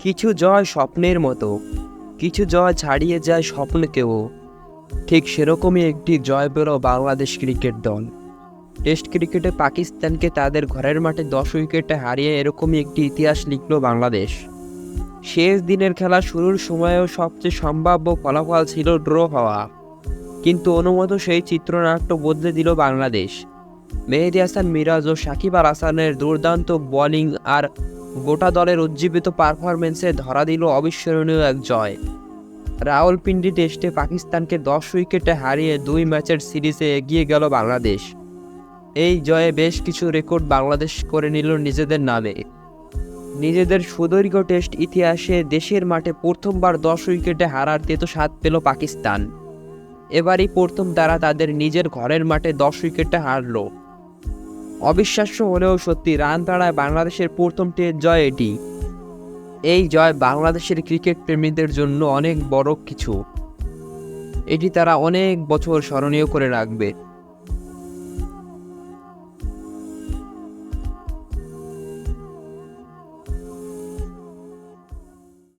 কিছু জয় স্বপ্নের মতো, কিছু জয় ছাড়িয়ে যায় স্বপ্নকেও। ঠিক সেরকমই একটি জয় পেল বাংলাদেশ ক্রিকেট দল। টেস্ট ক্রিকেটে পাকিস্তানকে তাদের ঘরের মাঠে 10 উইকেটে হারিয়ে এরকমই একটি ইতিহাস লিখল বাংলাদেশ। শেষ দিনের খেলা শুরুর সময়েও সবচেয়ে সম্ভাব্য ফলাফল ছিল ড্র হওয়া, কিন্তু অনুমত সেই চিত্রনাট্য বদলে দিল বাংলাদেশ। মেহেদী হাসান মিরাজ ও সাকিব আল হাসানের দুর্দান্ত বোলিং আর গোটা দলের উজ্জীবিত পারফরম্যান্সে ধরা দিল অবিস্মরণীয় এক জয়। রাওয়ালপিন্ডি টেস্টে পাকিস্তানকে 10 উইকেটে হারিয়ে 2 ম্যাচের সিরিজে এগিয়ে গেল বাংলাদেশ। এই জয়ে বেশ কিছু রেকর্ড বাংলাদেশ করে নিল নিজেদের নামে। নিজেদের সুদীর্ঘ টেস্ট ইতিহাসে দেশের মাঠে প্রথমবার 10 উইকেটে হারার তেতো স্বাদ পেল পাকিস্তান। এবারই প্রথম তারা তাদের নিজের ঘরের মাঠে 10 উইকেটে হারল। অবিশ্বাস্য হলেও সত্যি, রান তাড়ায় বাংলাদেশের প্রথম টেস্ট জয় এটি। এই জয় বাংলাদেশের ক্রিকেট প্রেমীদের জন্য অনেক বড় কিছু। এটি তারা অনেক বছর স্মরণীয় করে রাখবে।